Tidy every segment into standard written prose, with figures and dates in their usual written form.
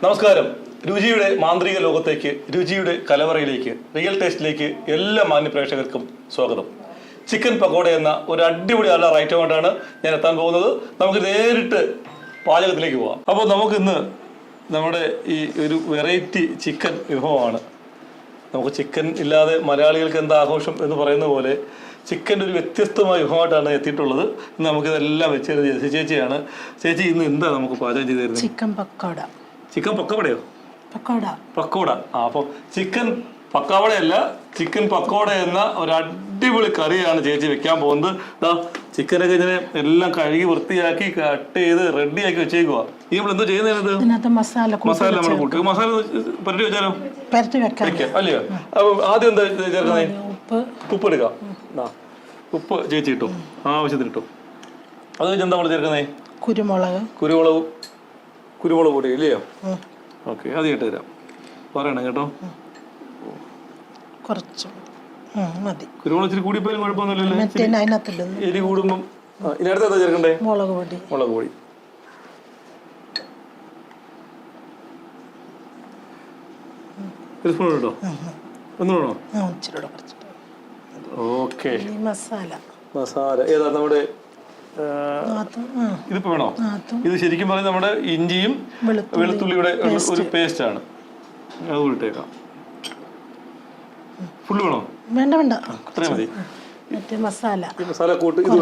നമസ്കാരം. രുചിയുടെ മാന്ത്രിക ലോകത്തേക്ക്, രുചിയുടെ കലവറയിലേക്ക്, റിയൽ ടേസ്റ്റിലേക്ക് എല്ലാ മാന്യ പ്രേക്ഷകർക്കും സ്വാഗതം. ചിക്കൻ പക്കോട എന്ന ഒരു അടിപൊളി നല്ല ഐറ്റം കൊണ്ടാണ് ഞാൻ എത്താൻ പോകുന്നത്. നമുക്ക് നേരിട്ട് പാചകത്തിലേക്ക് പോവാം. അപ്പോൾ നമുക്കിന്ന് നമ്മുടെ ഈ ഒരു വെറൈറ്റി ചിക്കൻ വിഭവമാണ്. നമുക്ക് ചിക്കൻ ഇല്ലാതെ മലയാളികൾക്ക് എന്താ ആഘോഷം എന്ന് പറയുന്ന പോലെ ചിക്കൻ്റെ ഒരു വ്യത്യസ്തമായ വിഭവമായിട്ടാണ് എത്തിയിട്ടുള്ളത്. ഇന്ന് നമുക്കിതെല്ലാം വെച്ച് തരുന്നത് ചേച്ചിയാണ്. ചേച്ചി ഇന്ന് എന്താ നമുക്ക് പാചകം ചെയ്ത് തരുന്നത്? ചിക്കൻ പക്കോട. ചിക്കൻ പക്കവടയോ? പക്കോട. അപ്പോൾ ചിക്കൻ പക്കവടയല്ല, ചിക്കൻ പക്കോട എന്ന ഒരു അടിപൊളി കറിയാണ് ചേച്ചി വെക്കാൻ പോകുന്നത്. ചിക്കനൊക്കെ ഇങ്ങനെ എല്ലാം കഴുകി വൃത്തിയാക്കി കട്ട് ചെയ്ത് റെഡിയാക്കി വെച്ചേക്കുക. ഈ നമ്മൾ എന്തോ ചെയ്യുന്നത്? മസാല നമ്മൾ കൂട്ടുക. മസാല പരട്ടി വെച്ചാലോ? വെക്കാം അല്ലയോ? അപ്പൊ ആദ്യം എന്താ ചേർക്കുന്നത്? ഉപ്പ് എടുക്കാം. ഉപ്പ് ചേച്ചി ഇട്ടു, ആവശ്യത്തിന് ഇട്ടു. അത് കഴിഞ്ഞ് എന്താ നമ്മൾ ചേർക്കുന്നത്? കുരുമുളക് പൊടി ഇല്ലയോ? ഓക്കെ, അത് ഇട്ട് തരാം. പറയണം കേട്ടോ. കുറച്ച് മതി. കുരുമുളക് ഇച്ചിരി കൂടിപ്പോയാലും കുഴപ്പമൊന്നുമില്ലല്ലോ. എരി കൂടുമ്പം ഇതിനടുത്ത് എന്താ ചേർക്കണ്ടേ? മുളക് പൊടി. ഒരു സ്പൂൺ ഇട്ടോ? ഒന്നുകൂടോ? ഓക്കെ. മസാല ഏതാ നമ്മുടെ? ഇതിപ്പോ വേണോ? ഇത് ശരിക്കും പറഞ്ഞാൽ നമ്മുടെ ഇഞ്ചിയും വെളുത്തുള്ളിയുടെ ഒരു പേസ്റ്റ് ആണ്. അത് ഇട്ടേക്കാം. ഫുള്ള് വേണോ? വേണ്ട, അത്രയും മതി. മസാല കൂട്ട് ഇത്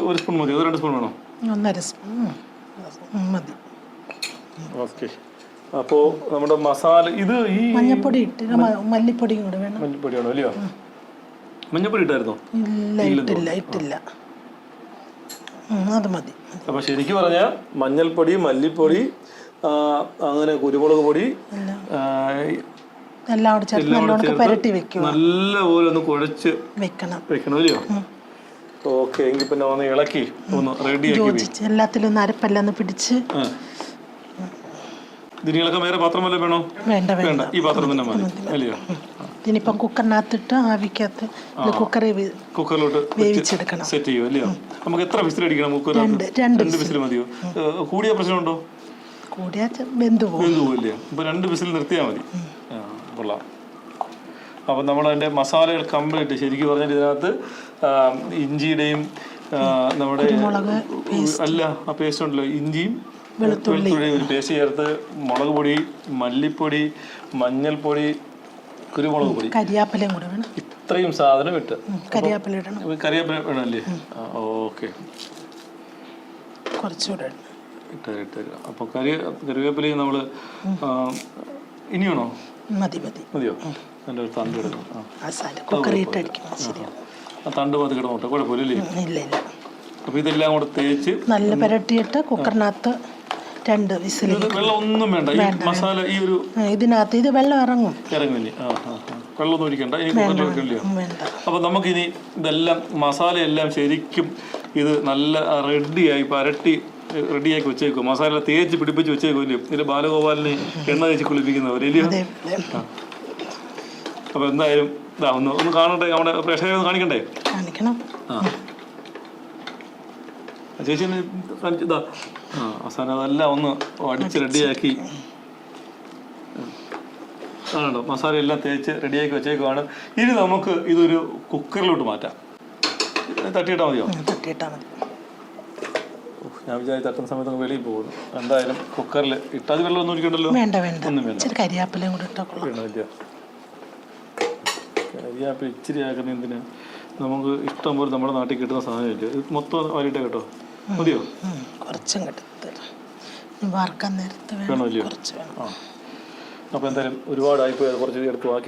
ഒരു സ്പൂൺ മതി? അത് 2 സ്പൂൺ വേണോ? 1.5 സ്പൂൺ മതി. ഓക്കെ. അപ്പോ നമ്മുടെ മസാല ഇത് ഈ മഞ്ഞപ്പൊടി ഇട്ട് മല്ലിപ്പൊടിയും കൂടെ വേണം. മല്ലിപ്പൊടി ആണോ അല്ലയോ? മഞ്ഞപ്പൊടി ഇട്ടായിരുന്നോ? ഇട്ടില്ല. അത് മതി. അപ്പൊ ശരിക്കും പറഞ്ഞാൽ മഞ്ഞൾപ്പൊടി, മല്ലിപ്പൊടി, അങ്ങനെ കുരുമുളക് പൊടി നല്ലപോലെ ഒന്ന് കുഴച്ച് വെക്കണം അല്ലയോ? ഓക്കെ, എങ്കിൽ പിന്നെ ഒന്ന് ഇളക്കി ഒന്ന് റെഡിയാക്കി എല്ലാത്തിലും ഒന്ന് അരപ്പെല്ലാം പിടിച്ച്. ഇതിന് ഇളക്കാൻ വേറെ പാത്രം വല്ല വേണോ? വേണ്ട, ഈ പാത്രം തന്നെ മതി അല്ലയോ? ഇതിനിപ്പം കുക്കറിനകത്തിട്ട് ആവിക്കകത്ത് കുക്കറിലോട്ട് വേവിച്ചെടുക്കണം. സെറ്റ് ചെയ്യും അല്ലയോ? നമുക്ക് എത്ര വിസിൽ അടിക്കണം കുക്കറിനകത്ത്? 2 വിസിൽ മതിയോ? കൂടിയ പ്രശ്നമുണ്ടോ? വെന്തു പോവില്ലേ? ഇപ്പൊ 2 വിസിൽ നിർത്തിയാൽ മതി. കൊള്ളാം. അപ്പൊ നമ്മളതിന്റെ മസാലകൾ കംപ്ലീറ്റ് ശരിക്കും പറഞ്ഞാൽ ഇതിനകത്ത് ഇഞ്ചിയുടെയും നമ്മുടെ ആ പേസ്റ്റ് ഉണ്ടല്ലോ, ഇഞ്ചിയും വെളുത്തുള്ളിയുടെ ഒരു പേസ്റ്റ് ചേർത്ത്, മുളക് പൊടി, മല്ലിപ്പൊടി, മഞ്ഞൾപ്പൊടി, കുരുമുളക് പൊടി, കരിയാപ്പിലയും കൂടെ വേണം. ഇത്രയും സാധനം ഇട്ട് കരിയാപ്പില വേണമല്ലേ? ഓക്കെ, കുറച്ചുകൂടെ ഇട്ട്. അപ്പൊ കറിവേപ്പിലയും നമ്മള് ഇനി വേണോ? മതിയോ? എൻ്റെ ഒരു തണ്ട് കിടക്കണം. ആ തണ്ട് മതി കിടന്നോട്ടെ, കുഴപ്പമില്ലല്ലേ? അപ്പൊ ഇതെല്ലാം കൂടെ തേച്ച് നല്ല പുരട്ടിയിട്ട് കുക്കറിനകത്ത് 2 വിസിൽ. വെള്ളം ഒന്നും വേണ്ട. ഈ മസാല ഈ ഒരു ഇതിനകത്ത് ഇത് വെള്ളം ഇറങ്ങില്ലേ? വെള്ളം ഒന്നും ഒഴിക്കണ്ട. ഇനി കുക്കറിലോ? അപ്പൊ നമുക്കിനി ഇതെല്ലാം മസാലയെല്ലാം ശരിക്കും ഇത് നല്ല റെഡിയായി റെഡിയാക്കി വെച്ചേക്കും. മസാല തേച്ച് പിടിപ്പിച്ച് വെച്ചേക്കുമല്ലോ. ഇതിൽ ബാലഗോപാലിനെ എണ്ണ തേച്ച് കുളിപ്പിക്കുന്നവരല്ലയോ? അപ്പൊ എന്തായാലും ഒന്ന് കാണട്ടെ, നമ്മുടെ പ്രേക്ഷകരെ കാണിക്കണ്ടേ? ചേച്ചി കാണിച്ചതാ. അവസാനം അതെല്ലാം ഒന്ന് അടിച്ച് റെഡിയാക്കി ആണോ? മസാല എല്ലാം തേച്ച് റെഡിയാക്കി വെച്ചേക്കുവാണ്. ഇനി നമുക്ക് ഇതൊരു കുക്കറിലോട്ട് മാറ്റാം. തട്ടിയിട്ടാൽ മതിയോ? ഞാൻ വിചാരിച്ച തട്ടുന്ന സമയത്ത് വെളിയിൽ പോകുന്നു. എന്തായാലും കുക്കറിൽ ഇട്ടാൽ വെള്ളം ഒന്നും ഒഴിക്കണ്ടല്ലോ? ഒന്നും വേണ്ട. കരിയാപ്പില ഇച്ചിരി ആക്കുന്ന എന്തിനാ? നമുക്ക് ഇഷ്ടം പോലെ നമ്മുടെ നാട്ടിൽ കിട്ടുന്ന സാധനമില്ല. ഇത് മൊത്തം വാരിയിട്ടേ കേട്ടോ? മതിയോ? വേണമല്ലോ? അപ്പോൾ എന്തായാലും ഒരുപാടായിപ്പോയി. അത് കുറച്ച്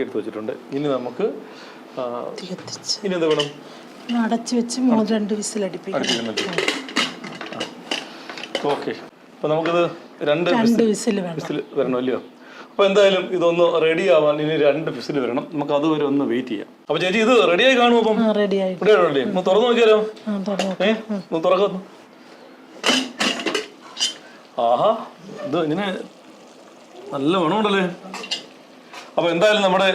എടുത്ത് വെച്ചിട്ടുണ്ട്. ഇനി നമുക്ക് ഇനി എന്താ വേണം? അടച്ചു വെച്ച് 2 വിസിൽ അടിപ്പിക്കണം. ഓക്കെ, അപ്പോൾ നമുക്കിത് 2 വിസിൽ വരണമല്ലോ? അപ്പോൾ എന്തായാലും ഇതൊന്ന് റെഡി ആവാൻ ഇനി 2 വിസിൽ വരണം. നമുക്ക് അതുവരെ ഒന്ന് വെയിറ്റ് ചെയ്യാം. അപ്പോൾ ചേച്ചി ഇത് റെഡിയായി കാണുമോ? അപ്പം റെഡിയാണല്ലേ? ഒന്ന് തുറന്നു നോക്കിയാലോ? ഒന്ന് തുറക്കുന്നു. ആഹാ, ഇത് ഇങ്ങനെ നല്ല മണമുണ്ടല്ലേ? അപ്പോൾ എന്തായാലും നമ്മുടെ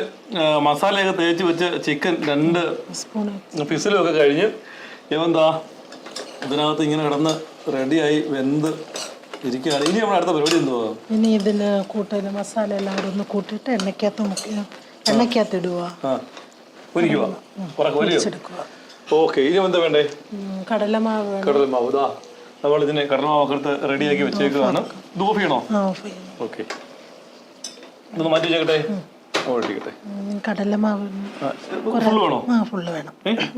മസാലയൊക്കെ തേച്ച് വെച്ച് ചിക്കൻ 2 വിസിലൊക്കെ കഴിഞ്ഞ് ഇവന്താ ഇതിനകത്ത് ഇങ്ങനെ കിടന്ന് റെഡിയായി വെന്ത് ഇരിക്കുകയാണ്. ഇനി നമ്മൾ അടുത്ത പരിപാടി എന്തുവാ? ഇനി ഇതിന് കൂട്ടിന് മസാല എല്ലാം കൂടെ ഒന്ന് കൂട്ടിയിട്ട് എണ്ണയ്ക്കകത്ത് ഇടുക. പൊരിക്കുക. പൊരിച്ചെടുക്കുക. ഓക്കെ, ഇനി എന്താ വേണ്ടേ? കടലമാവ്. കടലമാവ്. ഇതാ നമ്മൾ ഇതിനെ കടലമാവ് എടുത്ത് റെഡിയാക്കി വെച്ചേക്കുകയാണ്. ഇത് ഓഫ് ചെയ്യണോ? ഓക്കെ, ഇതൊന്ന് മാറ്റി വെച്ചേക്കട്ടെ. കടലമാവ് ഫുള്ള് വേണോ? ഫുള്ള് വേണം.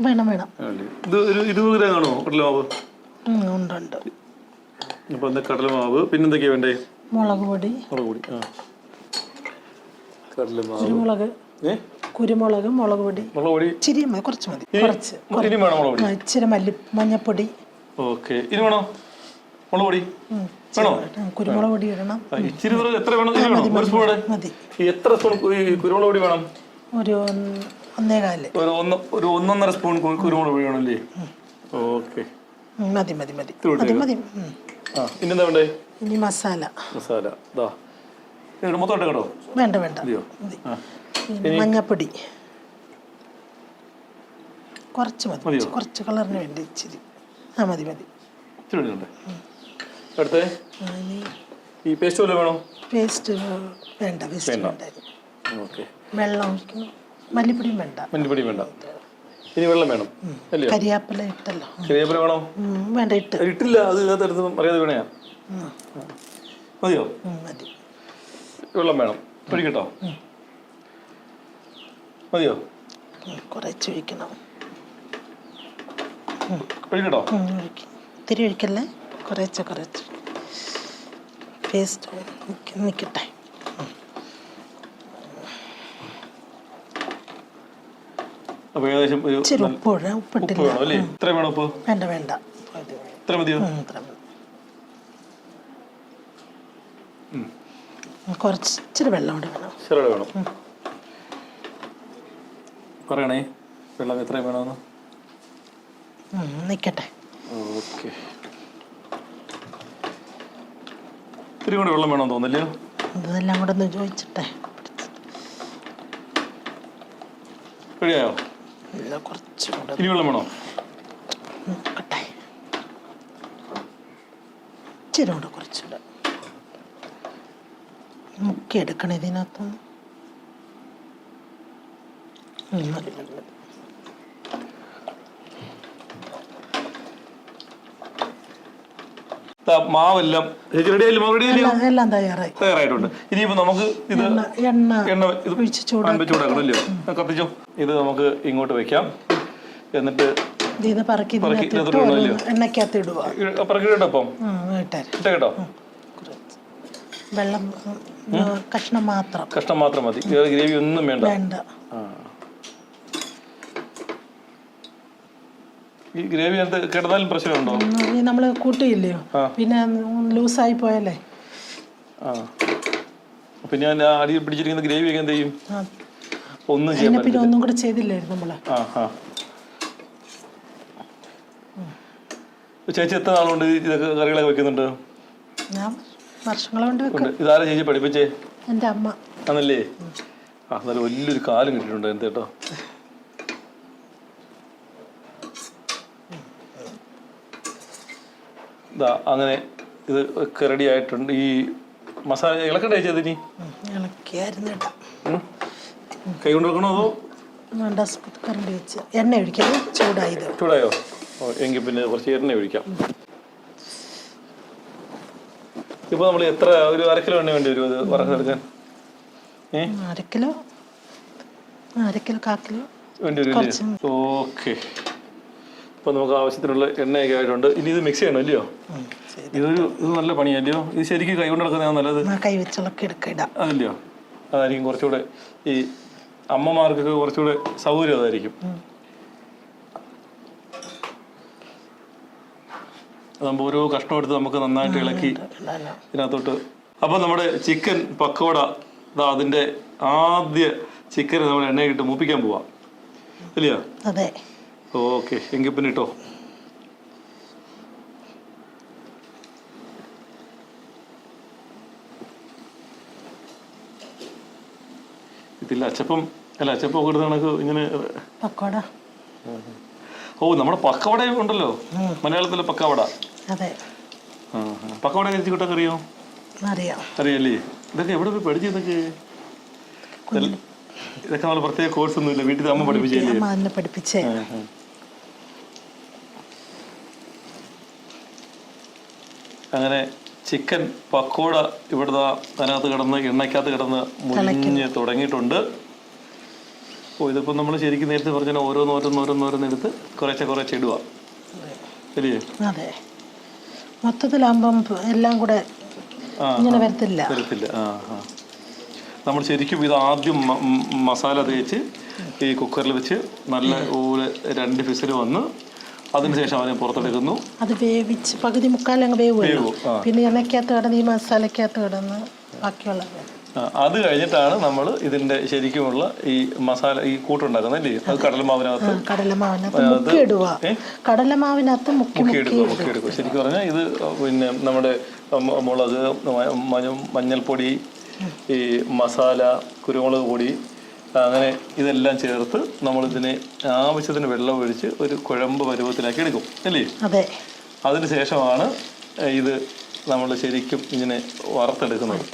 വേണം വേണം. ഇത് ഒരു 20 ഗ്രാം കാണോ കടലമാവ്? ഉണ്ട്. അപ്പൊ എന്താ കടലമാവ്, പിന്നെന്തൊക്കെയാ വേണ്ടേ? മുളക് പൊടി. കടലമാവ്, കുരുമുളക്, മുളക് പൊടി. ഇച്ചിരി കുറച്ച് മതി. ഇച്ചിരി മഞ്ഞപ്പൊടി. ഓക്കെ, ഇനി വേണോ മുളക് പൊടി? കുരുമുളക് പൊടി ഇടണം. ഇച്ചിരി എത്ര വേണം? ഒരു സ്പൂൺ മതി. എത്ര സ്പൂൺ കുരുമുളക് പൊടി വേണം? ഒരു 1.25. ഒരു 1.5 സ്പൂൺ കുരുമുളക് പൊടി വേണമല്ലേ? ഓക്കെ, മതി. പിന്നെന്താ വേണ്ടേ? ഇനി മസാല. മൊത്തം കേട്ടോ? വേണ്ട. മഞ്ഞപ്പൊടി കുറച്ച് മതി. കുറച്ച് കളറിന് വേണ്ടി ഇച്ചിരി. മതി. അടുത്തേ ഈ പേസ്റ്റ് വല്ലതും വേണോ? പേസ്റ്റ് വേണ്ട. വെള്ളം ഒഴിക്കണം. മല്ലിപ്പൊടിയും വേണ്ട. ഇനി വെള്ളം വേണം അല്ലേ? കരിയാപ്പില ഇട്ടല്ലോ. കരിയാപ്പില വേണോ? വേണ്ട, ഇട്ടില്ല. അത് ഇതിനകത്ത് അറിയാതെ വേണയാ. മതിയോ? മതി. വെള്ളം വേണം. ഒഴിക്കട്ടോ? മതിയോ? കുറച്ച് ഒഴിക്കണം. ഒഴിക്കട്ടോ? ഇത്തിരി ഒഴിക്കല്ലേ, കുറച്ച് പേസ്റ്റ് നിൽക്കട്ടെ. അപ്പൊ ഏകദേശം ഉപ്പിട്ടില്ല. ഇത്ര വേണോ ഉപ്പ്? വേണ്ട. ഇത്ര മതിയോ? ഇച്ചിരി വെള്ളം കൂടെ വേണം. പറയണേ വെള്ളം എത്ര വേണമെന്ന്. നിൽക്കട്ടെ. ഓക്കെ, ഇത്തിരി കൂടെ വെള്ളം വേണമെന്ന് തോന്നില്ലയോ? ഇതെല്ലാം കൂടെ ഒന്ന് ചോദിച്ചിട്ടെ. കഴിയായോ? കുറച്ചുകൂടെ. ഇനി വെള്ളം വേണോ? നോക്കട്ടെ. ഇച്ചിരി കൂടെ കുറച്ചുകൂടെ മുക്കിയെടുക്കണം ഇതിനകത്തുനിന്ന്. മാവെല്ലാം എല്ലാം തയ്യാറായിട്ടുണ്ട്. ഇനിയിപ്പോ നമുക്ക് ഇത് എണ്ണ ചൂടാക്കണല്ലോ. കത്തിച്ചോ. ഇത് നമുക്ക് ഇങ്ങോട്ട് വെക്കാം. എന്നിട്ട് എണ്ണക്കകത്ത് ഇടുക. പറക്കിട്ടപ്പം കേട്ടോ. വെള്ളം കഷ്ണം മാത്രം മതി. ഗ്രേവി ഒന്നും വേണ്ട. ഈ ഗ്രേവി കിടന്നാലും പ്രശ്നമുണ്ടോ? നമ്മള് കൂട്ടിയില്ലയോ, പിന്നെ ലൂസായി പോയല്ലേ. പിന്നെ ഞാൻ അടി പിടിച്ചിരിക്കുന്ന ഗ്രേവി ഒക്കെ എന്ത് ചെയ്യും? ഒന്നും പിന്നെ ഒന്നും കൂടെ ചെയ്തില്ലായിരുന്നു നമ്മള്. ചേച്ചി എത്ര നാളുകൊണ്ട് ഇതൊക്കെ കറികളൊക്കെ വെക്കുന്നുണ്ട്? ഞാൻ വർഷങ്ങളെ കൊണ്ട് വെക്കും. ഇതാരാ ചേച്ചി പഠിപ്പിച്ചേ? എൻ്റെ അമ്മ ആണല്ലേ? എന്നാലും വലിയൊരു കാലം കിട്ടിയിട്ടുണ്ട് എന്ത് കേട്ടോ. അങ്ങനെ ഇത് ഒക്കെ റെഡി ആയിട്ടുണ്ട്. ഈ മസാല ഇളക്കണ്ടേ ചേച്ചി? അതിനി കൈ കൊണ്ട് വെക്കണോ അതോ കറണ്ട് വെച്ച് എണ്ണ ഒഴിക്കാം? ചൂടായോ? എങ്കിൽ പിന്നെ കുറച്ച് എണ്ണ ഒഴിക്കാം. ഇപ്പൊ നമ്മൾ എത്ര ഒരു 1/2 കിലോ എണ്ണ വേണ്ടി വരും അത് വറക്കെടുക്കാൻ? 1/2 കിലോ 1/2 കിലോ 1/4 കിലോ വേണ്ടി വരും. ഓക്കെ, ഇപ്പൊ നമുക്ക് ആവശ്യത്തിനുള്ള എണ്ണയൊക്കെ ആയിട്ടുണ്ട്. ഇനി ഇത് മിക്സ് ചെയ്യണം അല്ലയോ? ഇത് നല്ല പണിയല്ലയോ? ഇത് ശരിക്കും കൈ കൊണ്ട് നടക്കുന്നതാണ് നല്ലത്. കൈ വെച്ചൊക്കെ അതല്ലയോ? അതായിരിക്കും കുറച്ചുകൂടെ ഈ അമ്മമാർക്കൊക്കെ കുറച്ചുകൂടെ സൗകര്യം അതായിരിക്കും. അതാകുമ്പോൾ ഓരോ കഷ്ണം എടുത്ത് നമുക്ക് നന്നായിട്ട് ഇളക്കി ഇതിനകത്തോട്ട്. അപ്പം നമ്മുടെ ചിക്കൻ പക്കോട അതിൻ്റെ ആദ്യ ചിക്കൻ നമ്മൾ എണ്ണയിട്ട് മൂപ്പിക്കാൻ പോവാം അല്ലയോ? അതെ. ഓക്കെ, എങ്കിൽ പിന്നെ ഇട്ടോ. ഇതില്ല അച്ചപ്പം ഒക്കെ എടുത്ത കണക്ക് ഇങ്ങനെ പക്കോട. ഓ, നമ്മുടെ പക്കവട ഉണ്ടല്ലോ മലയാളത്തിലെ പക്കവട. അതെ. പക്കവട തിരിച്ചു കിട്ടാൻ അറിയോ? അറിയാം. അറിയാല്ലേ? ഇതൊക്കെ എവിടെ പോയി പഠിച്ചു? ഇതൊക്കെ നമ്മൾ പ്രത്യേക കോഴ്സ് ഒന്നുമില്ല, വീട്ടിൽ അമ്മ പഠിപ്പിച്ചേ. അങ്ങനെ ചിക്കൻ പക്കോട ഇവിടുത്തെ അതിനകത്ത് കിടന്ന് എണ്ണയ്ക്കകത്ത് കിടന്ന് മുരിഞ്ഞ് തുടങ്ങിയിട്ടുണ്ട്. ഇതിപ്പോൾ നമ്മൾ ശരിക്കും നേരത്തെ പറഞ്ഞാൽ ഓരോന്നോരോന്നോരോന്നോരോന്നെടുത്ത് കുറേശ്ശെ ഇടുക അല്ലേ? അതെ, മൊത്തത്തിലാകുമ്പം എല്ലാം കൂടെ ഇങ്ങനെ വരത്തില്ല. നമ്മൾ ശരിക്കും ഇത് ആദ്യം മസാല തേച്ച് ഈ കുക്കറിൽ വെച്ച് നല്ല പോലെ 2 വിസിൽ വന്ന് അതിനുശേഷം അതിനെ പുറത്തെടുക്കുന്നു. അത് വേവിച്ച് പകുതി മുക്കാലങ്ങ് വേവുമല്ലോ, പിന്നെ എണ്ണയ്ക്കകത്ത് കിടന്ന് ഈ മസാലക്കകത്ത് കിടന്ന് ബാക്കിയുള്ളത്. അത് കഴിഞ്ഞിട്ടാണ് നമ്മൾ ഇതിന്റെ ശരിക്കുമുള്ള ഈ മസാല ഈ കൂട്ടുണ്ടാക്കുന്നത് അല്ലേ? അത് കടലമാവിനകത്ത് മുക്കിയെടുക്കും. ശരിക്കും പറഞ്ഞാൽ ഇത് പിന്നെ നമ്മുടെ മുളക്, മഞ്ഞൾപ്പൊടി, ഈ മസാല, കുരുമുളക് പൊടി, അങ്ങനെ ഇതെല്ലാം ചേർത്ത് നമ്മളിതിനെ ആവശ്യത്തിന് വെള്ളം ഒഴിച്ച് ഒരു കുഴമ്പ് പരുവത്തിലാക്കി എടുക്കും അല്ലേ? അതിന് ശേഷമാണ് ഇത് നമ്മൾ ശരിക്കും ഇങ്ങനെ വറുത്തെടുക്കുന്നത്.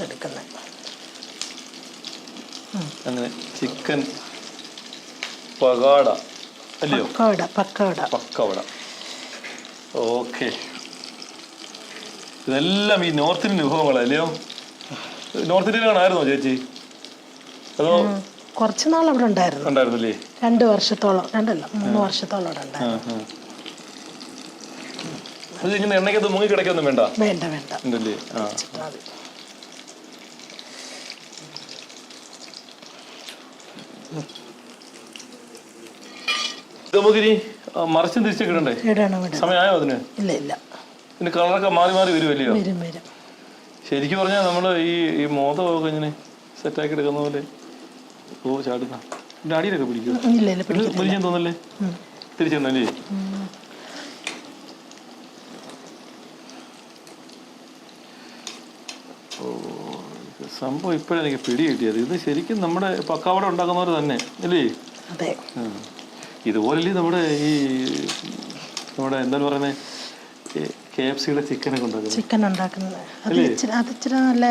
അങ്ങനെ ചിക്കൻ പകോട അല്ലയോ? പക്കവട. ഓക്കെ, ഇതെല്ലാം ഈ നോർത്ത് ഇന്ത്യൻ വിഭവങ്ങളല്ലയോ? നോർത്ത് ഇന്ത്യയിലാണായിരുന്നോ ചേച്ചി? അതോ കുറച്ച് നാൾ അവിടെ ഉണ്ടായിരുന്നില്ലേ? 2 വർഷത്തോളം, 3 വർഷത്തോളം അവിടെ ഉണ്ടായിരുന്നു. അത് ഇങ്ങനെ എണ്ണയ്ക്കകത്ത് മുങ്ങി കിടക്കൊന്നും വേണ്ട. ഉണ്ടല്ലേ? നമുക്കിനി മറിച്ചും തിരിച്ചൊക്കെ ഇടണ്ടേ? സമയമായോ അതിന്? ഇല്ല. പിന്നെ കളറൊക്കെ മാറി വരുമല്ലയോ? ശരിക്കും പറഞ്ഞാൽ നമ്മൾ ഈ മോദമൊക്കെ ഇങ്ങനെ സെറ്റാക്കി എടുക്കുന്ന പോലെ ചാടുന്ന പിന്നെ അടിയിലൊക്കെ പിടിക്കും. പിടിക്കാൻ തോന്നല്ലേ? തിരിച്ചെണ്ണല്ലേ? സംഭവം ഇപ്പോഴാണ് എനിക്ക് പിടി കിട്ടിയത്. ഇത് ശരിക്കും നമ്മുടെ പക്കാവട ഉണ്ടാക്കുന്നവർ തന്നെ അല്ലേ? ഇതുപോലല്ലേ നമ്മുടെ എന്താണ് പറയുന്നത്, KFCയുടെ ചിക്കനൊക്കെ ഉണ്ടാക്കുന്നത്. അതിച്ചിരി നല്ല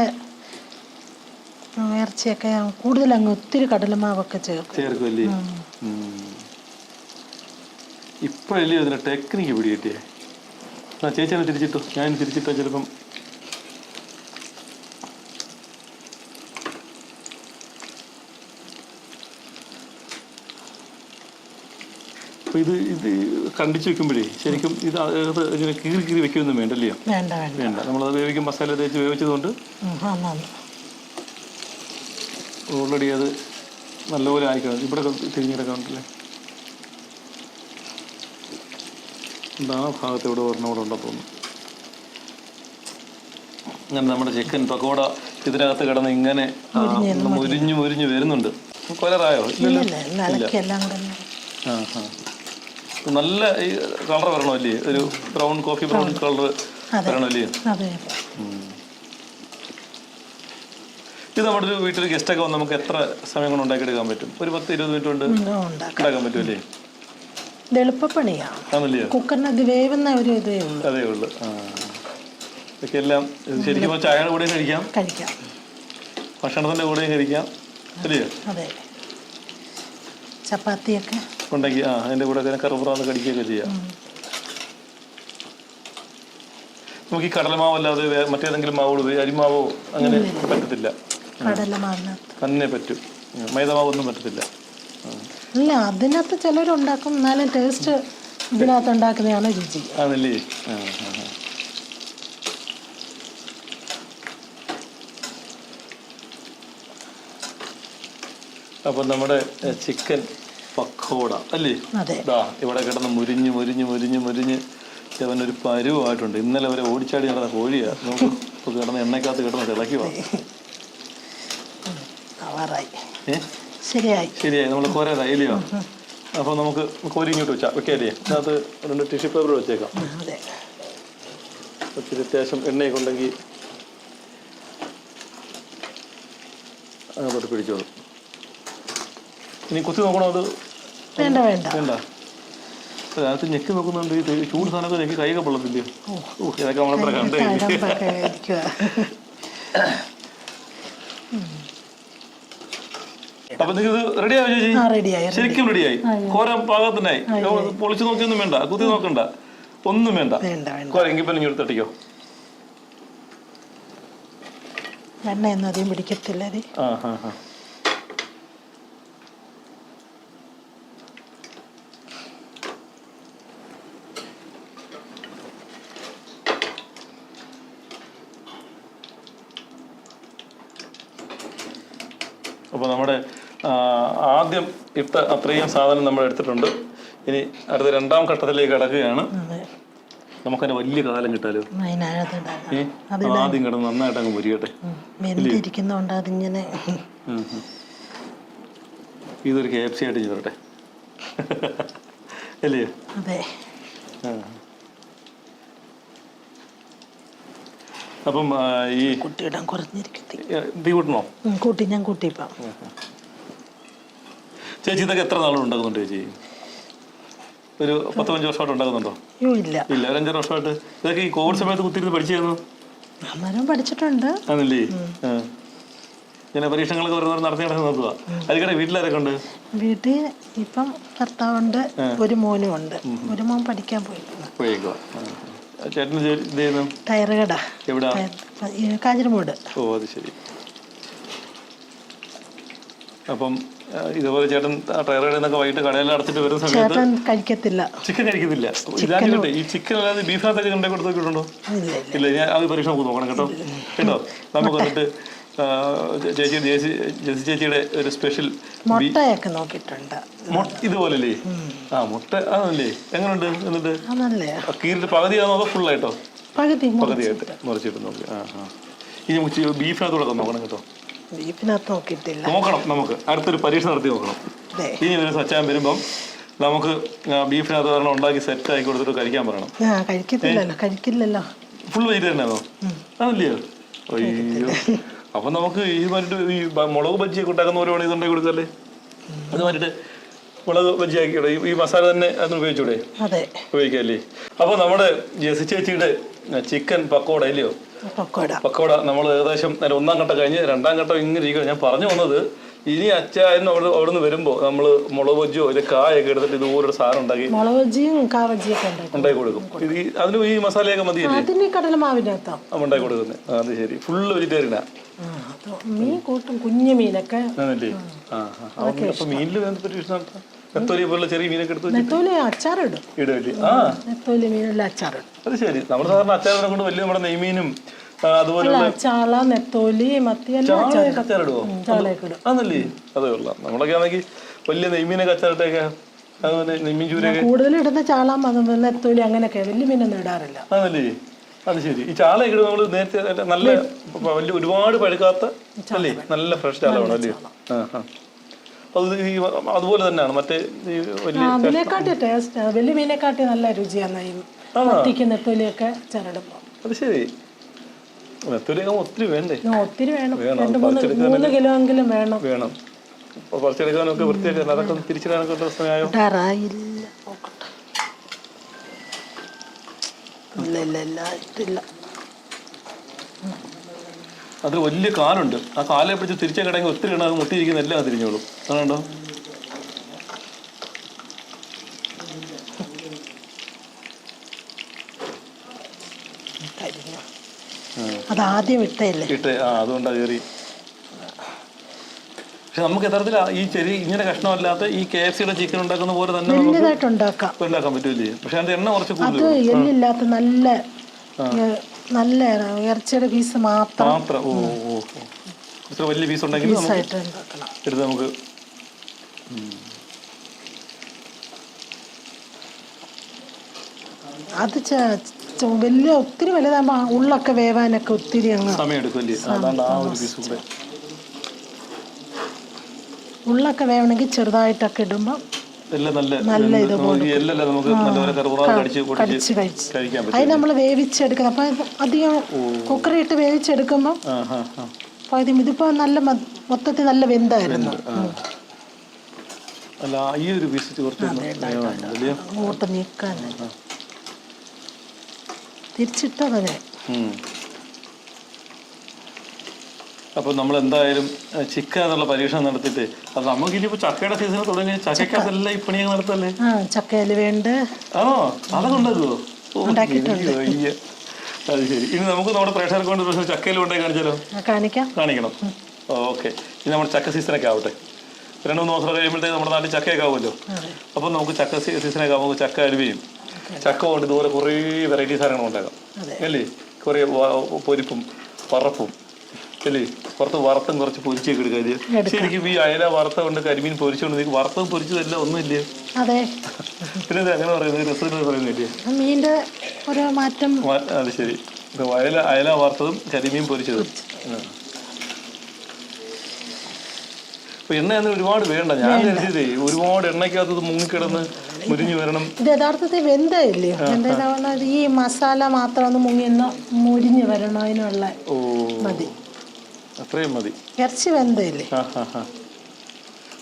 ഇറച്ചിയൊക്കെ കൂടുതൽ അങ്ങ് ഒത്തിരി കടലമാവൊക്കെ ചേർക്കുമല്ലേ? ഇപ്പോഴല്ലേ അതിന്റെ ടെക്നിക്ക് പിടി കിട്ടിയേ? ചേച്ചി തന്നെ തിരിച്ചിട്ടു, ഞാൻ തിരിച്ചിട്ടോ ചിലപ്പം. ഇത് കണ്ടിച്ച് വെക്കുമ്പോഴേ ശരിക്കും ഇത് ഇങ്ങനെ കീറി വെക്കൊന്നും വേണ്ടല്ലയോ? വേണ്ട. നമ്മളത് വേവിക്കും, മസാല തേച്ച് വേവിച്ചതുകൊണ്ട് ഓൾറെഡി അത് നല്ലപോലെ ആയിക്കണം. ഇവിടെ തിരിഞ്ഞിടക്കാണ്ടല്ലേ? ആ ഭാഗത്ത് ഇവിടെ ഒരെണ്ണം ഉണ്ടെന്ന് തോന്നുന്നു. അങ്ങനെ നമ്മുടെ ചിക്കൻ പക്കോട ഇതിനകത്ത് കിടന്ന് ഇങ്ങനെ മുരിഞ്ഞു വരുന്നുണ്ട്. കൊലറായോ? നല്ല ഈ കളർ വരണമല്ലേ? ഒരു കോഫി ബ്രൗൺ കളർ വരണമല്ലേ? ഇത് നമ്മുടെ ഒരു വീട്ടിൽ ഗസ്റ്റൊക്കെ വന്ന് നമുക്ക് എത്ര സമയം കൊണ്ട് ഉണ്ടാക്കിയെടുക്കാൻ പറ്റും? ഒരു 10-20 മിനിറ്റ് കൊണ്ട് ഉണ്ടാക്കാൻ പറ്റുമല്ലേ? എളുപ്പപ്പണിയാണല്ലേ? കുക്കറിനകത്ത് വേവുന്ന ഒരു ഇതേ ഉള്ളൂ. അതേ ഉള്ളൂ. ഇതൊക്കെ എല്ലാം ശരിക്കും ചായയുടെ കൂടെയും കഴിക്കാം, ഭക്ഷണത്തിന്റെ കൂടെയും കഴിക്കാം അല്ലയോ? ചപ്പാത്തിയൊക്കെ ഉണ്ടെങ്കിൽ അതിന്റെ കൂടെ കറുപുറാന്ന് കടിക്കുകയൊക്കെ ചെയ്യാം. നമുക്ക് ഈ കടലമാവല്ലാതെ മറ്റേതെങ്കിലും മാവോട് അരിമാവോ അങ്ങനെ പറ്റത്തില്ല. തന്നെ പറ്റും. മൈദമാവൊന്നും പറ്റത്തില്ല. അല്ല, അതിനകത്ത് ചിലരുണ്ടാക്കും, എന്നാലും ടേസ്റ്റ് ഇതിനകത്ത് ഉണ്ടാക്കുന്നതാണ് രുചി. ആണല്ലേ? അപ്പൊ നമ്മുടെ ചിക്കൻ പക്കോട അല്ലേ? ഇവിടെ കിടന്ന് മുരിഞ്ഞ് അവനൊരു പരുവായിട്ടുണ്ട്. ഇന്നലെ അവരെ ഓടിച്ചാടി നടന്ന കോഴിയാ. നമുക്ക് കിടന്ന് എണ്ണക്കകത്ത് കിടന്ന് തിളക്കി ശരിയായി. നമ്മൾ കോരാതായി ഇല്ലയോ? അപ്പൊ നമുക്ക് കോരി ഇങ്ങോട്ട് വെക്കാല്ലേ? അതിനകത്ത് 2 ടിഷ്യൂ പേപ്പർ വെച്ചേക്കാം. ഒത്തിരി അത്യാവശ്യം എണ്ണയൊക്കെ ഉണ്ടെങ്കിൽ അതോട്ട് പിടിച്ചോളൂ. ഇനി കുത്തി നോക്കണോ? അത് വേണ്ട. അതിനകത്ത് ഞെക്കി നോക്കുന്നുണ്ട്. ഇത് ചൂട് സാധനമൊക്കെ ഞെക്കി കൈയൊക്കെ പൊള്ളത്തില്ലയോ? ഇതൊക്കെ നമ്മളത്ര കണ്ടേ. അപ്പൊ നിങ്ങൾക്ക് ഇത് റെഡിയായോ ചേച്ചി? ശരിക്കും റെഡിയായി. കോരാൻ പാകത്തിനായി. പൊളിച്ചു നോക്കിയൊന്നും വേണ്ട, കുത്തി നോക്കണ്ട, ഒന്നും വേണ്ട. എങ്കിൽ പിന്നെ ഇങ്ങോട്ട് തട്ടിക്കോ. എണ്ണയൊന്നും അധികം പിടിക്കത്തില്ല. അപ്പോൾ നമ്മുടെ ആദ്യം ഇട്ട അത്രയും സാധനം നമ്മൾ എടുത്തിട്ടുണ്ട്. ഇനി അടുത്ത രണ്ടാം ഘട്ടത്തിലേക്ക് കിടക്കുകയാണ്. നമുക്കതിന് വലിയ കാലം കിട്ടാലോ. ആദ്യം കിടന്ന് നന്നായിട്ട് അങ്ങ് പൊരിയട്ടെ. ഇതൊരു KFC ആയിട്ട് ചെയ്തോട്ടെ അല്ലേ? അപ്പം ഈ കുട്ടിയിടാൻ കുറഞ്ഞിരിക്കും. തീ കൂട്ടണോ? കൂട്ടി, ഞാൻ കൂട്ടിപ്പോ. ചേച്ചി ഇതൊക്കെ എത്ര നാളും ഉണ്ടാക്കുന്നുണ്ട് ചേച്ചി? ഒരു 10-15 വർഷമായിട്ട് ഉണ്ടാക്കുന്നുണ്ടോ? ഇല്ല, ഒരു 5-6 വർഷമായിട്ട്. ഇതൊക്കെ ഈ കോവിഡ് സമയത്ത് കുത്തിയിരുന്ന് പഠിച്ചായിരുന്നു? അന്നേരം പഠിച്ചിട്ടുണ്ട്. ആണല്ലേ? ഇങ്ങനെ പരീക്ഷണങ്ങളൊക്കെ ഓരോന്നും നടത്തി നോക്കുക. അതിക്കടെ വീട്ടിലാരൊക്കെ ഉണ്ട്? വീട്ടിൽ ഇപ്പം ഭർത്താവുണ്ട്, ഒരു മോനും ഉണ്ട്. ഒരു മോൻ പഠിക്കാൻ പോയേക്കുവാ. ചേട്ടന് ഇത് ചെയ്യുന്നു? ടയർ കട. എവിടാ? കാഞ്ഞിരമൂട്. ഓ, അത് ശരി. അപ്പം ഇതുപോലെ ചേട്ടൻ ടയർ കടയിൽ നിന്നൊക്കെ വൈകിട്ട് കടയിൽ അടച്ചിട്ട് വരുന്ന സമയത്ത് കഴിക്കത്തില്ല, ചിക്കൻ കഴിക്കത്തില്ല. ഈ ചിക്കൻ അല്ലാതെ ബീഫിനകത്തൊക്കെ കണ്ടേ കൊടുത്ത് നോക്കിയിട്ടുണ്ടോ? ഇല്ല, ഞാൻ അത് പരീക്ഷ നോക്കി നോക്കണം കേട്ടോ. നമുക്ക് വന്നിട്ട് ജെസി ചേച്ചിയുടെ ഒരു സ്പെഷ്യൽ മുട്ടയൊക്കെ നോക്കിയിട്ടുണ്ട്. ഇതുപോലല്ലേ? മുട്ട അതല്ലേ? എങ്ങനെയുണ്ട്? എന്നിട്ട് കീറിട്ട് പകുതിയാണോ അതോ ഫുള്ളായിട്ടോ? പകുതിയായിട്ട് മുറിച്ചിട്ട് നോക്കി. ഇനി നമുക്ക് ബീഫിനകത്തോടെ നോക്കണം കേട്ടോ. ബീഫിനകത്ത് നോക്കിയിട്ടില്ല. നോക്കണം, നമുക്ക് അടുത്തൊരു പരീക്ഷ നടത്തി നോക്കണം. ഇനി ഒരു സച്ചാൻ വരുമ്പം നമുക്ക് ബീഫിനകത്ത് ഒരെണ്ണം ഉണ്ടാക്കി സെറ്റ് ആക്കി കൊടുത്തിട്ട് കഴിക്കാൻ പറയണം. കഴിക്കില്ലല്ലോ. ഫുൾ വെജിറ്റേറിയൻ ആണോ? അതല്ലയോ? അയ്യോ, അപ്പൊ നമുക്ക് ഈ മറ്റു ഈ മുളക് ബജ്ജിയൊക്കെ ഉണ്ടാക്കുന്ന ഓരോ ഇതുണ്ടാക്കി കൊടുക്കല്ലേ? അത് മാറ്റിട്ട് മുളക് ബജ്ജി ആക്കിയൂടെ? ഈ മസാല തന്നെ അതിന് ഉപയോഗിച്ചൂടെ? ഉപയോഗിക്കല്ലേ? അപ്പൊ നമ്മുടെ ജെസി ചേച്ചിയുടെ ചിക്കൻ പക്കോട ഇല്ലയോ? പക്കോട നമ്മൾ ഏകദേശം 1-ാം ഘട്ടം കഴിഞ്ഞ് 2-ാം ഘട്ടം ഇങ്ങനെ ഇരിക്കണം. ഞാൻ പറഞ്ഞു വന്നത്, ഇനി അച്ചായൻ അവിടെ നിന്ന് വരുമ്പോ നമ്മള് മുളക് ബജ്ജിയോ ഇത് കായൊക്കെ എടുത്തിട്ട് ഇതുപോലൊരു സാധനം ഉണ്ടാക്കി ഉണ്ടാക്കി കൊടുക്കും. അതിന് ഈ മസാലയൊക്കെ മതിയല്ലേ ഉണ്ടാക്കി കൊടുക്കുന്നത്? അത് ശരി. ഫുള്ള് വെജിറ്റേറിയനാ? കുഞ്ഞു മീനൊക്കെ. അപ്പൊ മീനില് നെത്തോലി പോലുള്ള ചെറിയ മീനൊക്കെ എടുത്ത് ഇടുമല്ലേ? അത് ശരി. നമ്മൾ സാധാരണ അച്ചാറിനെ കൊണ്ട് വലിയ നമ്മുടെ നെയ്മീനും അതുപോലെയുള്ള ചാള, നെത്തോലി, മത്തി അച്ചാറിടുവോ? അതല്ലേ? അതേ ഉള്ള. നമ്മളൊക്കെ ആണെങ്കിൽ വലിയ നെയ്മീനൊക്കെ അച്ചാറിട്ടൊക്കെ, അതുപോലെ നെയ്മീൻ ചൂരൊക്കെ കൂടുതൽ ഇടുന്ന ചാള, നെത്തോലി അങ്ങനെയൊക്കെ. വലിയ മീനൊന്നും ഇടാറില്ല. അതല്ലേ? അത് ശരി. ഈ ചാളയൊക്കെ നമ്മൾ നേരത്തെ നല്ല വലിയ ഒരുപാട് പഴുക്കാത്ത അല്ലേ? നല്ല ഫ്രഷ് ചാള വേണം അല്ലേ? അത് അതുപോലെ തന്നെയാണ് മറ്റേ അതിനെക്കാട്ടി ടേസ്റ്റ്, വലിയ മീനെക്കാട്ടി നല്ല രുചിയാണ് നെത്തോലിയൊക്കെ ചരടുമ്പോ. അത് ശരി. നെത്തോലിയൊക്കെ ഒത്തിരി വേണ്ടേ? ഒത്തിരി വേണം. 2-3 കിലോ എങ്കിലും വേണം. പറിച്ചെടുക്കാനൊക്കെ വൃത്തിയാക്കി അതൊക്കെ തിരിച്ചിടാനൊക്കെ സമയമായോ? അതിൽ വലിയ കാലുണ്ട്. ആ കാലെ പിടിച്ച് തിരിച്ചു കിടങ്ങി ഒത്തിരി അത് മുട്ടിയിരിക്കുന്ന എല്ലാം തിരിഞ്ഞോളും. അതുകൊണ്ടോ? അതാദ്യം ഇട്ടേ. അതുകൊണ്ടാ കയറി. പക്ഷെ നമുക്ക് യഥാർത്ഥത്തിൽ ഈ ചെറിയ ഇങ്ങനെ കഷ്ണമല്ലാത്ത ഈ KFCയുടെ ചിക്കൻ ഉണ്ടാക്കുന്ന പോലെ തന്നെ ഉണ്ടാക്കാൻ പറ്റൂലേ? പക്ഷെ അതിന്റെ എണ്ണ കുറച്ച് കൂടുതൽ. എല്ലില്ലാത്ത നല്ല ഇറച്ചിയുടെ പീസ് മാത്രം. ഇത്ര വലിയ പീസ് ഉണ്ടെങ്കിൽ എടുത്ത് നമുക്ക് അത് വലിയ ഒത്തിരി വലുതാകുമ്പോ ഉള്ളൊക്കെ വേവാനൊക്കെ ഒത്തിരി സമയം എടുക്കുമല്ലേ? ഉള്ളൊക്കെ വേവണമെങ്കിൽ ചെറുതായിട്ടൊക്കെ ഇടുമ്പോ നല്ല ഇതുപോലെ അത് നമ്മൾ വേവിച്ചെടുക്കണം. അപ്പൊ അധികം കുക്കറിട്ട് വേവിച്ചെടുക്കുമ്പോ ഇതിപ്പോ നല്ല മൊത്തത്തിൽ നല്ല വെന്തായിരുന്നു. അല്ല ഈ ഒരു പീസ് കുറച്ച് അങ്ങോട്ട് നീക്കാൻ തിരിച്ചിട്ടാ മതി. അപ്പോൾ നമ്മൾ എന്തായാലും ചിക്കൻ എന്നുള്ള പരീക്ഷണം നടത്തിയിട്ട് അത് നമുക്ക് ഇനിയിപ്പോൾ ചക്കയുടെ സീസൺ തുടങ്ങി ചക്കക്കകത്തെല്ലാം ഈ പണിയൊക്കെ നടത്തല്ലേ? ചക്കയിൽ വേണ്ട ആണോ? അതൊക്കെ ഉണ്ടാക്കുമോ? അത് ശരി. ഇനി നമുക്ക് നമ്മുടെ പ്രേക്ഷകർക്ക് കൊണ്ട് പ്രശ്നം ചക്കയിൽ കൊണ്ടായി കാണിച്ചാലോ? കാണിക്കണം. ഓക്കെ. ഇനി നമ്മുടെ ചക്ക സീസണൊക്കെ ആവട്ടെ. 2-3 ദിവസം കഴിയുമ്പോഴത്തേക്ക് നമ്മുടെ നാട്ടിൽ ചക്കയൊക്കെ ആവുമല്ലോ. അപ്പം നമുക്ക് ചക്ക സീസണൊക്കെ ആകുമ്പോൾ ചക്ക അലുവയും ചക്ക കൊണ്ട് ഇതുപോലെ കുറേ വെറൈറ്റി സാധനങ്ങൾ ഉണ്ടാക്കാം അല്ലേ? കുറേ പൊരിപ്പും വറപ്പും അല്ലേ? പുറത്ത് വറുത്തും കുറച്ച് പൊരിച്ചൊക്കെ എടുക്കാം. ശരിക്കും ഈ അയല വറുത്ത കൊണ്ട് കരിമീൻ പൊരിച്ചുകൊണ്ട് വറുത്തതും പൊരിച്ചതല്ല ഒന്നുമില്ലേ? പിന്നെ അങ്ങനെ പറയുന്നത് രസത്തിന് പറയുന്നില്ലേ? അത് ശരി. അയല വറുത്തതും കരിമീൻ പൊരിച്ചതും. അപ്പൊ എണ്ണ ഒരുപാട് വേണ്ട. ഞാൻ കരുതിയതേ ഒരുപാട് എണ്ണയ്ക്കകത്ത് മുങ്ങിക്കിടന്ന് മുരിഞ്ഞു വരണം. ഇത് യഥാർത്ഥത്തിൽ വെന്തയില്ലേ? ഈ മസാല മാത്രം ഒന്ന് മുരിഞ്ഞു വരണം. അതിനുള്ള മതി, അത്രയും മതി. ഇറച്ചി വെന്തയില്ലേ?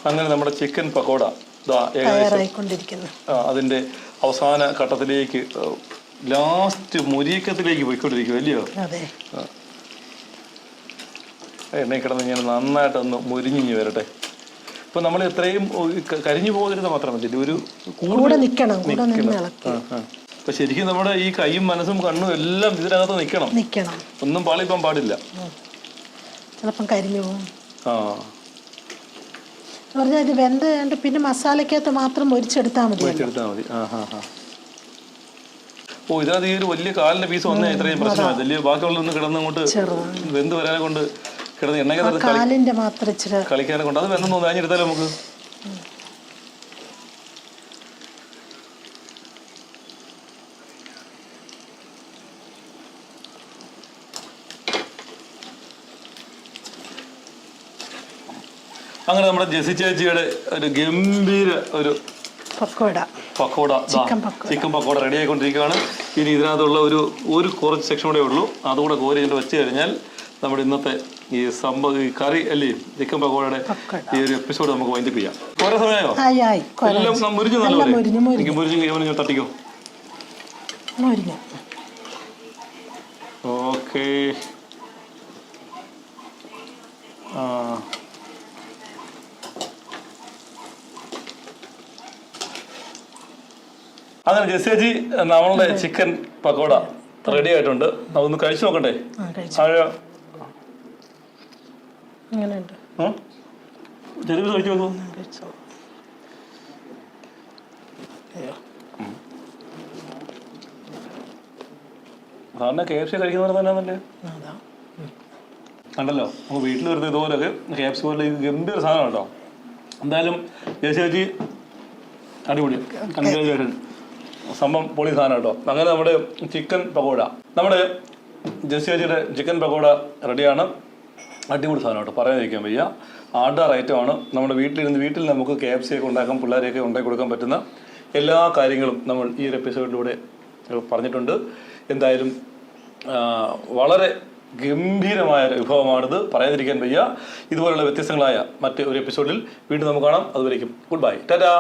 അങ്ങനെ നമ്മുടെ ചിക്കൻ പക്കോട തയ്യാറായിക്കൊണ്ടിരിക്കുന്നു. അതിന്റെ അവസാന ഘട്ടത്തിലേക്ക്, ലാസ്റ്റ് മുരിക്കത്തിലേക്ക് പോയിക്കൊണ്ടിരിക്കും അല്ലയോ? അതെ. എണ്ണയിൽ കിടന്ന് ഇങ്ങനെ നന്നായിട്ടൊന്ന് മുരിഞ്ഞു വരട്ടെ. ഇപ്പൊ നമ്മൾ എത്രയും കരിഞ്ഞു പോകരുത് മാത്രം മതി, ഒരു കൂടെ നിൽക്കണം. അപ്പൊ ശരിക്കും നമ്മുടെ ഈ കൈയും മനസ്സും കണ്ണും എല്ലാം ഇതിനകത്ത് നിൽക്കണം. ഒന്നും പാളിപ്പം പാടില്ല. ചിലപ്പം കരിഞ്ഞു പോകും. പറഞ്ഞാൽ ഇത് വെന്ത് പിന്നെ മസാലക്കകത്ത് മാത്രം പൊരിച്ചെടുത്താൽ മതി. ഓ, ഇതിനകത്ത് ഈ ഒരു വലിയ കാലിന്റെ പീസ് വന്നേ ഇത്രയും പ്രശ്നമാണ്. വലിയ ബാക്കിയുള്ളൊന്നും കിടന്നങ്ങോട്ട് വെന്ത് വരാനെ കൊണ്ട് കിടന്ന് എണ്ണയ്ക്കകത്ത് കളിക്കാനെ കൊണ്ട് അത് വെന്തെന്ന് തോന്നുന്നു. അതിനെടുത്താലോ നമുക്ക്? അങ്ങനെ നമ്മുടെ ജെസി ചേച്ചിയുടെ ഒരു ഗംഭീര ഒരു പക്കോട ചിക്കൻ പക്കോട റെഡി ആയിക്കൊണ്ടിരിക്കുകയാണ്. ഇനി ഇതിനകത്തുള്ള ഒരു കുറച്ച് സെക്ഷൻ കൂടെ ഉള്ളൂ. അതുകൂടെ കോരി വെച്ച് കഴിഞ്ഞാൽ നമ്മുടെ ഇന്നത്തെ ഈ കറി അല്ലേ, ചിക്കൻ പക്കോടയുടെ ഈ ഒരു എപ്പിസോഡ് നമുക്ക് വൈൻഡപ്പ് ചെയ്യാം. കുറെ സമയമോ? എല്ലാം മുരിഞ്ഞു നല്ലപോലെ മുരിഞ്ഞു തട്ടിക്കോ. ഓക്കെ. അങ്ങനെ ജെസ്സിയേച്ചി നമ്മളുടെ ചിക്കൻ പക്കോട റെഡി ആയിട്ടുണ്ട്. അതൊന്ന് കഴിച്ചു നോക്കട്ടെ. ചെറിയ കഴിച്ചു നോക്കൂ. സാറിന് KFC കഴിക്കുന്നവർ തന്നെയാണല്ലേ? കണ്ടല്ലോ, നമുക്ക് വീട്ടിൽ വരുന്ന ഇതുപോലൊക്കെ KFC പോലെ ഗംഭീര സാധനം കേട്ടോ. എന്തായാലും ജെസ്സിയേച്ചി അടിപൊളി, കൺഗ്രാജുലേഷൻ. സംഭവം പൊളി സാധനം കേട്ടോ. അങ്ങനെ നമ്മുടെ ചിക്കൻ പക്കോട, നമ്മുടെ ജെസ്സിയേച്ചിയുടെ ചിക്കൻ പക്കോട റെഡിയാണ്. അടിപൊളി സാധനം കേട്ടോ, പറയാതിരിക്കാൻ വയ്യ. ആർഡർ ഐറ്റമാണ്. നമ്മുടെ വീട്ടിൽ നമുക്ക് KFC ഒക്കെ ഉണ്ടാക്കാം, പിള്ളേരെയൊക്കെ ഉണ്ടാക്കി കൊടുക്കാൻ പറ്റുന്ന എല്ലാ കാര്യങ്ങളും നമ്മൾ ഈ ഒരു എപ്പിസോഡിലൂടെ പറഞ്ഞിട്ടുണ്ട്. എന്തായാലും വളരെ ഗംഭീരമായ വിഭവമാണിത്, പറയാതിരിക്കാൻ വയ്യ. ഇതുപോലുള്ള വ്യത്യസ്തങ്ങളായ മറ്റ് ഒരു എപ്പിസോഡിൽ വീണ്ടും നമുക്ക് കാണാം. അതുവരേക്കും ഗുഡ് ബൈ, ടാറ്റാ.